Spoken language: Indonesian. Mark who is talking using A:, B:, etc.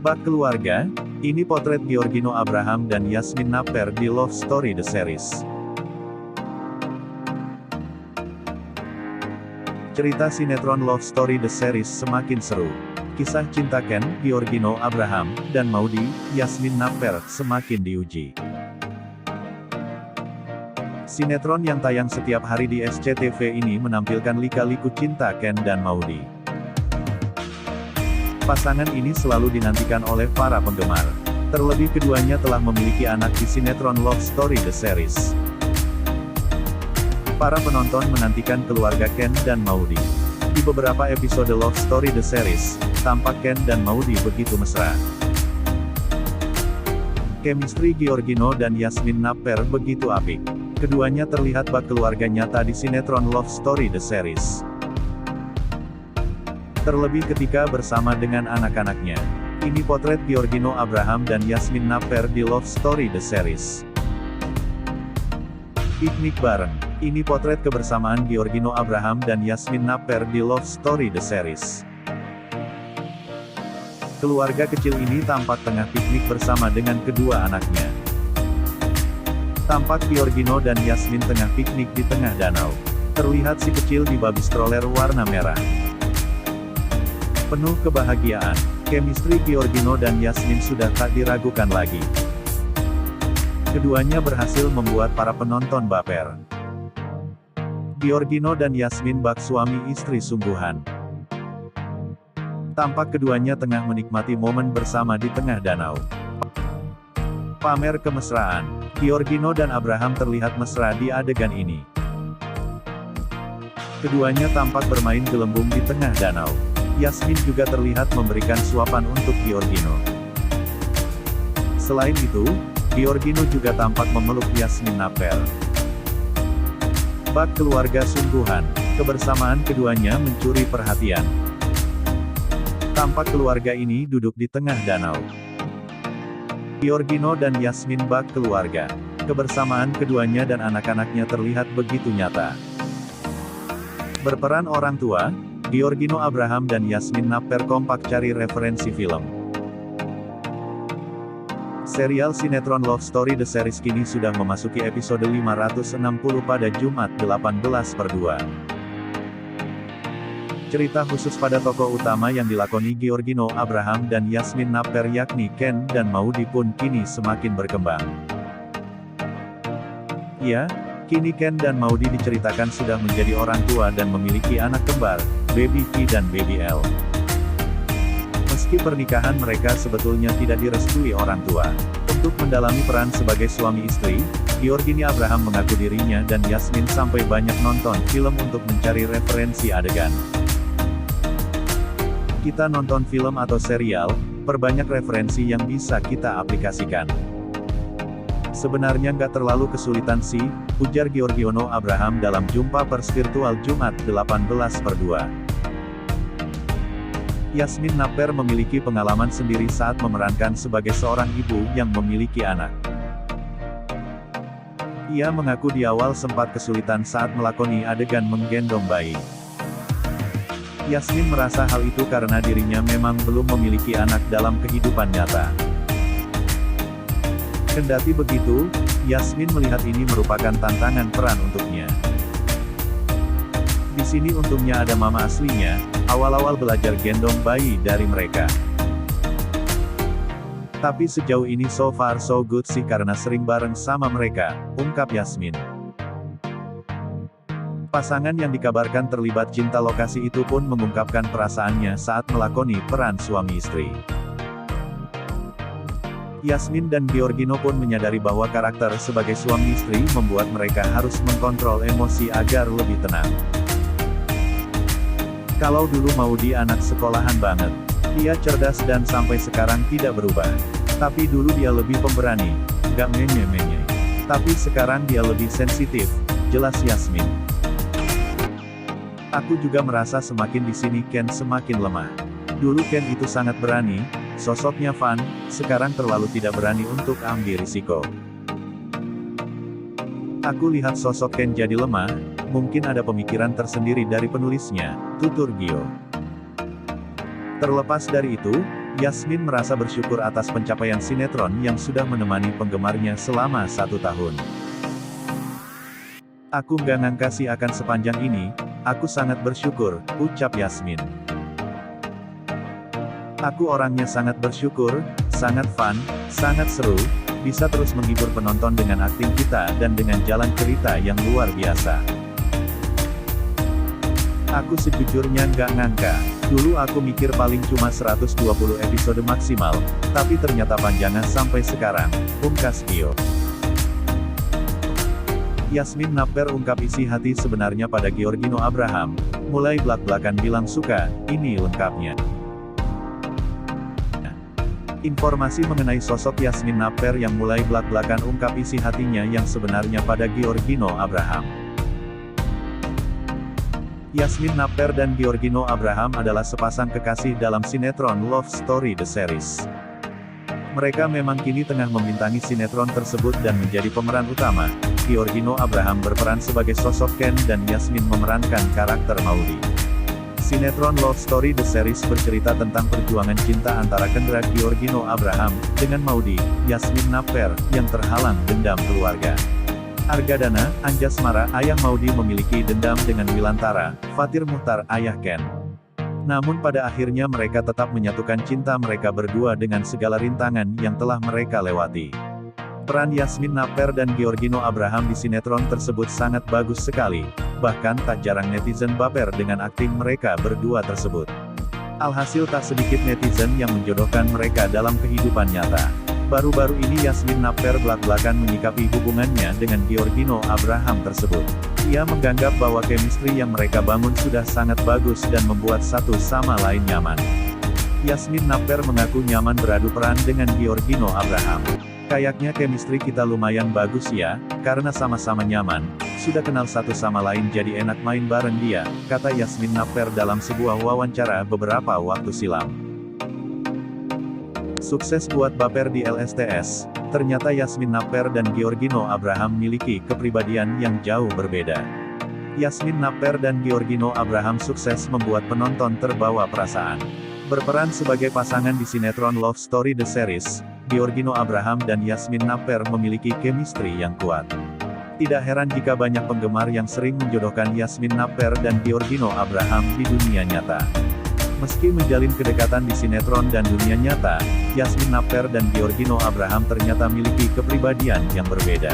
A: Bak keluarga, ini potret Giorgino Abraham dan Yasmin Napper di Love Story The Series. Cerita sinetron Love Story The Series semakin seru. Kisah cinta Ken, Giorgino Abraham, dan Maudy, Yasmin Napper, semakin diuji. Sinetron yang tayang setiap hari di SCTV ini menampilkan lika-liku cinta Ken dan Maudy. Pasangan ini selalu dinantikan oleh para penggemar. Terlebih keduanya telah memiliki anak di sinetron Love Story The Series. Para penonton menantikan keluarga Ken dan Maudy. Di beberapa episode Love Story The Series, tampak Ken dan Maudy begitu mesra. Chemistry Giorgino dan Yasmin Napper begitu apik. Keduanya terlihat bak keluarga nyata di sinetron Love Story The Series. Terlebih ketika bersama dengan anak-anaknya. Ini potret Giorgino Abraham dan Yasmin Napper di Love Story The Series. Piknik bareng. Ini potret kebersamaan Giorgino Abraham dan Yasmin Napper di Love Story The Series. Keluarga kecil ini tampak tengah piknik bersama dengan kedua anaknya. Tampak Giorgino dan Yasmin tengah piknik di tengah danau. Terlihat si kecil di babi stroller warna merah. Penuh kebahagiaan, chemistry Giorgino dan Yasmin sudah tak diragukan lagi. Keduanya berhasil membuat para penonton baper. Giorgino dan Yasmin bak suami istri sungguhan. Tampak keduanya tengah menikmati momen bersama di tengah danau. Pamer kemesraan, Giorgino dan Abraham terlihat mesra di adegan ini. Keduanya tampak bermain gelembung di tengah danau. Yasmin juga terlihat memberikan suapan untuk Giorgino. Selain itu, Giorgino juga tampak memeluk Yasmin Napper. Bak keluarga sungguhan, kebersamaan keduanya mencuri perhatian. Tampak keluarga ini duduk di tengah danau. Giorgino dan Yasmin bak keluarga. Kebersamaan keduanya dan anak-anaknya terlihat begitu nyata. Berperan orang tua, Giorgino Abraham dan Yasmin Napper kompak cari referensi film. Serial sinetron Love Story The Series kini sudah memasuki episode 560 pada Jumat 18/2. Cerita khusus pada tokoh utama yang dilakoni Giorgino Abraham dan Yasmin Napper yakni Ken dan Maudy pun kini semakin berkembang. Ya, kini Ken dan Maudy diceritakan sudah menjadi orang tua dan memiliki anak kembar, Baby V dan Baby L. Meski pernikahan mereka sebetulnya tidak direstui orang tua. Untuk mendalami peran sebagai suami istri, Giorgino Abraham mengaku dirinya dan Yasmin sampai banyak nonton film untuk mencari referensi adegan. Kita nonton film atau serial, perbanyak referensi yang bisa kita aplikasikan. Sebenarnya nggak terlalu kesulitan sih, ujar Giorgino Abraham dalam jumpa pers virtual Jumat 18/2. Yasmin Napper memiliki pengalaman sendiri saat memerankan sebagai seorang ibu yang memiliki anak. Ia mengaku di awal sempat kesulitan saat melakoni adegan menggendong bayi. Yasmin merasa hal itu karena dirinya memang belum memiliki anak dalam kehidupan nyata. Kendati begitu, Yasmin melihat ini merupakan tantangan peran untuknya. Di sini untungnya ada mama aslinya, awal-awal belajar gendong bayi dari mereka. Tapi sejauh ini so far so good sih karena sering bareng sama mereka, ungkap Yasmin. Pasangan yang dikabarkan terlibat cinta lokasi itu pun mengungkapkan perasaannya saat melakoni peran suami istri. Yasmin dan Giorgino pun menyadari bahwa karakter sebagai suami istri membuat mereka harus mengkontrol emosi agar lebih tenang. Kalau dulu Maudy anak sekolahan banget, dia cerdas dan sampai sekarang tidak berubah. Tapi dulu dia lebih pemberani, gak menye-menye. Tapi sekarang dia lebih sensitif, jelas Yasmin. Aku juga merasa semakin di sini Ken semakin lemah. Dulu Ken itu sangat berani, sosoknya fun, sekarang terlalu tidak berani untuk ambil risiko. Aku lihat sosok Ken jadi lemah, mungkin ada pemikiran tersendiri dari penulisnya, tutur Gio. Terlepas dari itu, Yasmin merasa bersyukur atas pencapaian sinetron yang sudah menemani penggemarnya selama 1 tahun. Aku nggak ngangka sih akan sepanjang ini, aku sangat bersyukur, ucap Yasmin. Aku orangnya sangat bersyukur, sangat fun, sangat seru, bisa terus menghibur penonton dengan akting kita dan dengan jalan cerita yang luar biasa. Aku sejujurnya nggak ngangka, dulu aku mikir paling cuma 120 episode maksimal, tapi ternyata panjangnya sampai sekarang, ungkas Gio. Yasmin Napper ungkap isi hati sebenarnya pada Giorgino Abraham, mulai blak-blakan bilang suka, ini lengkapnya. Informasi mengenai sosok Yasmin Napper yang mulai blak-blakan ungkap isi hatinya yang sebenarnya pada Giorgino Abraham. Yasmin Napper dan Giorgino Abraham adalah sepasang kekasih dalam sinetron Love Story The Series. Mereka memang kini tengah membintangi sinetron tersebut dan menjadi pemeran utama. Giorgino Abraham berperan sebagai sosok Ken dan Yasmin memerankan karakter Maudy. Sinetron Love Story The Series bercerita tentang perjuangan cinta antara Kendra Giorgino Abraham dengan Maudy, Yasmin Napper, yang terhalang dendam keluarga. Argadana, Anjasmara, ayah Maudy memiliki dendam dengan Wilantara, Fatir Muchtar, ayah Ken. Namun pada akhirnya mereka tetap menyatukan cinta mereka berdua dengan segala rintangan yang telah mereka lewati. Peran Yasmin Napper dan Giorgino Abraham di sinetron tersebut sangat bagus sekali, bahkan tak jarang netizen baper dengan akting mereka berdua tersebut. Alhasil tak sedikit netizen yang menjodohkan mereka dalam kehidupan nyata. Baru-baru ini Yasmin Napper belak-belakan menyikapi hubungannya dengan Giorgino Abraham tersebut. Ia menganggap bahwa chemistry yang mereka bangun sudah sangat bagus dan membuat satu sama lain nyaman. Yasmin Napper mengaku nyaman beradu peran dengan Giorgino Abraham. Kayaknya chemistry kita lumayan bagus ya, karena sama-sama nyaman, sudah kenal satu sama lain jadi enak main bareng dia, kata Yasmin Napper dalam sebuah wawancara beberapa waktu silam. Sukses buat baper di LSTS, ternyata Yasmin Napper dan Giorgino Abraham miliki kepribadian yang jauh berbeda. Yasmin Napper dan Giorgino Abraham sukses membuat penonton terbawa perasaan. Berperan sebagai pasangan di sinetron Love Story The Series, Giorgino Abraham dan Yasmin Napper memiliki chemistry yang kuat. Tidak heran jika banyak penggemar yang sering menjodohkan Yasmin Napper dan Giorgino Abraham di dunia nyata. Meski menjalin kedekatan di sinetron dan dunia nyata, Yasmin Napper dan Giorgino Abraham ternyata memiliki kepribadian yang berbeda.